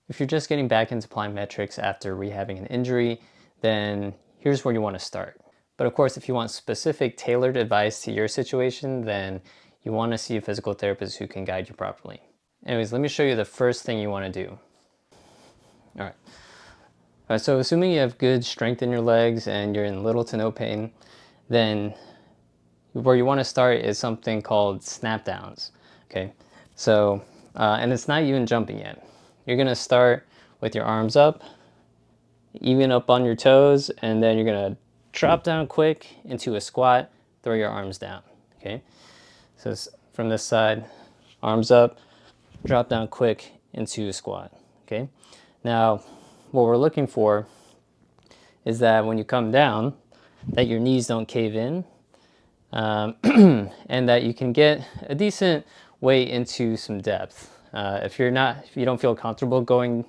If you're just getting back into plyometrics after rehabbing an injury, then here's where you want to start. But of course, if you want specific tailored advice to your situation, then you want to see a physical therapist who can guide you properly. Anyways, let me show you the first thing you want to do. All right, so assuming you have good strength in your legs and you're in little to no pain, then where you want to start is something called snap downs. Okay, so and it's not even jumping yet. You're gonna start with your arms up, even up on your toes, and then you're gonna drop down quick into a squat, throw your arms down. Okay, so from this side, arms up, drop down quick into a squat. Okay, now what we're looking for is that when you come down, that your knees don't cave in, and that you can get a decent weight into some depth. If you don't feel comfortable going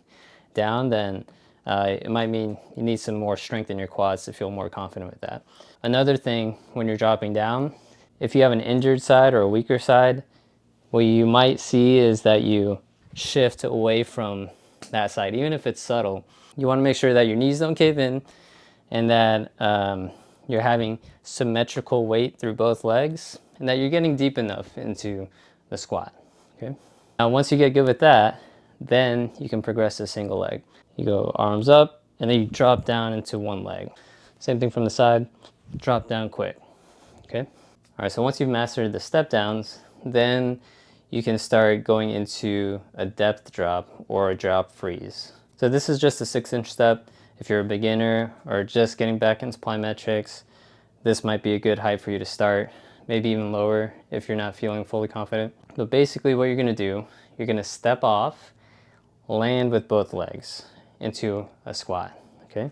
down, then it might mean you need some more strength in your quads to feel more confident with that. Another thing when you're dropping down, if you have an injured side or a weaker side, what you might see is that you shift away from that side, even if it's subtle. You want to make sure that your knees don't cave in and that you're having symmetrical weight through both legs and that you're getting deep enough into the squat. Okay. Now, once you get good with that, then you can progress to single leg. You go arms up and then you drop down into one leg. Same thing from the side, drop down quick. Okay. All right, so once you've mastered the step downs, then you can start going into a depth drop or a drop freeze. So this is just a 6-inch step. If you're a beginner or just getting back into plyometrics, this might be a good height for you to start, maybe even lower if you're not feeling fully confident. But basically what you're gonna do, you're gonna step off, land with both legs into a squat, okay?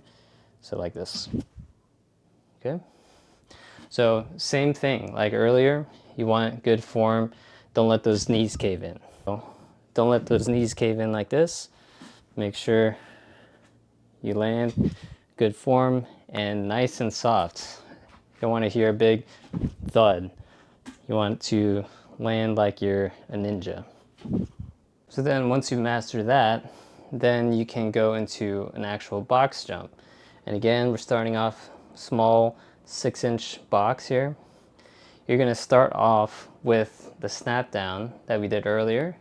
So like this, okay? So same thing, like earlier, you want good form, don't let those knees cave in. Don't let those knees cave in like this. Make sure you land, good form, and nice and soft. You don't want to hear a big thud. You want to land like you're a ninja. So then once you master that, then you can go into an actual box jump. And again, we're starting off small 6-inch box here. You're gonna start off with the snap down that we did earlier,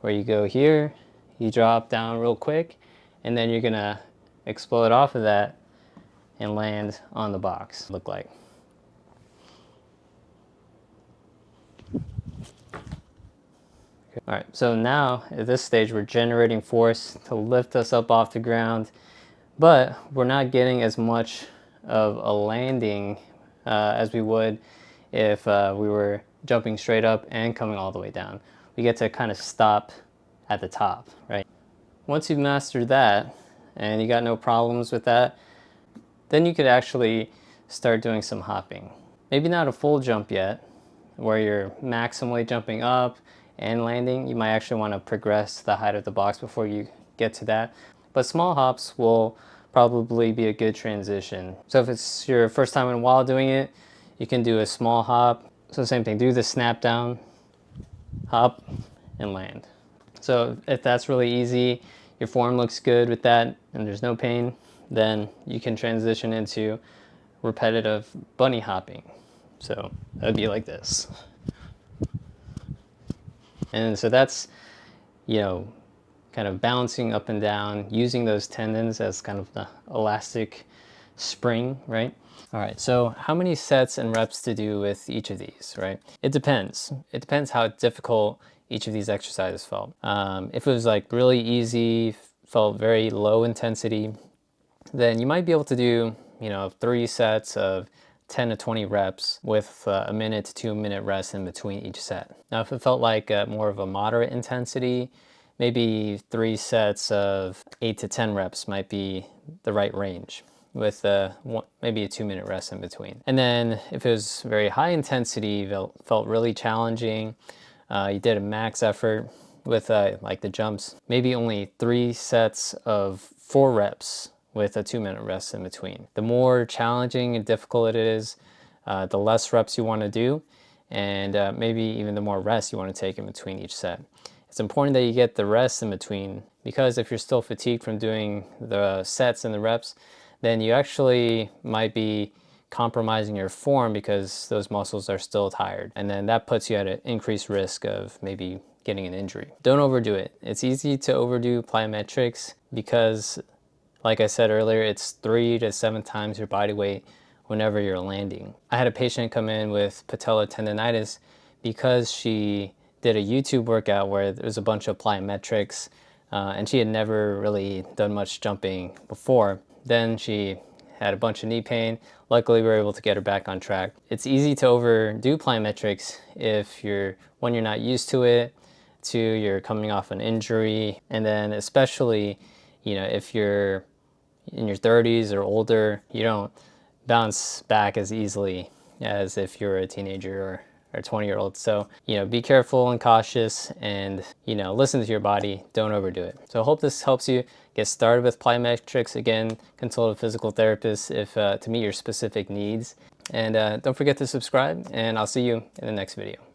where you go here, you drop down real quick, and then you're gonna explode off of that and land on the box. Look like. All right, so now at this stage, we're generating force to lift us up off the ground, but we're not getting as much of a landing as we would if we were jumping straight up and coming all the way down. We get to kind of stop at the top, right? Once you've mastered that and you got no problems with that, then you could actually start doing some hopping. Maybe not a full jump yet, where you're maximally jumping up and landing. You might actually want to progress the height of the box before you get to that. But small hops will probably be a good transition. So if it's your first time in a while doing it, you can do a small hop. So same thing, do the snap down, hop, and land. So if that's really easy, your form looks good with that, and there's no pain, then you can transition into repetitive bunny hopping. So that would be like this. And so that's, you know, kind of bouncing up and down, using those tendons as kind of the elastic spring, right? All right, so how many sets and reps to do with each of these, right? It depends. It depends how difficult each of these exercises felt. If it was like really easy, felt very low intensity, then you might be able to do, you know, 3 sets of 10 to 20 reps with a minute to 2 minute rest in between each set. Now, if it felt like more of a moderate intensity, maybe 3 sets of 8 to 10 reps might be the right range with maybe a 2 minute rest in between. And then if it was very high intensity, felt really challenging, you did a max effort with like the jumps, maybe only 3 sets of 4 reps with a 2 minute rest in between. The more challenging and difficult it is, the less reps you want to do, and maybe even the more rest you want to take in between each set. It's important that you get the rest in between, because if you're still fatigued from doing the sets and the reps, then you actually might be compromising your form because those muscles are still tired. And then that puts you at an increased risk of maybe getting an injury. Don't overdo it. It's easy to overdo plyometrics because, like I said earlier, it's 3 to 7 times your body weight whenever you're landing. I had a patient come in with patellar tendinitis because she did a YouTube workout where there was a bunch of plyometrics and she had never really done much jumping before. Then she had a bunch of knee pain. Luckily, we were able to get her back on track. It's easy to overdo plyometrics when you're not used to it, you're coming off an injury, and then especially, if you're in your 30s or older, you don't bounce back as easily as if you're a teenager or 20-year-old. So, be careful and cautious and, listen to your body. Don't overdo it. So I hope this helps you get started with plyometrics. Again, consult a physical therapist to meet your specific needs. And don't forget to subscribe, and I'll see you in the next video.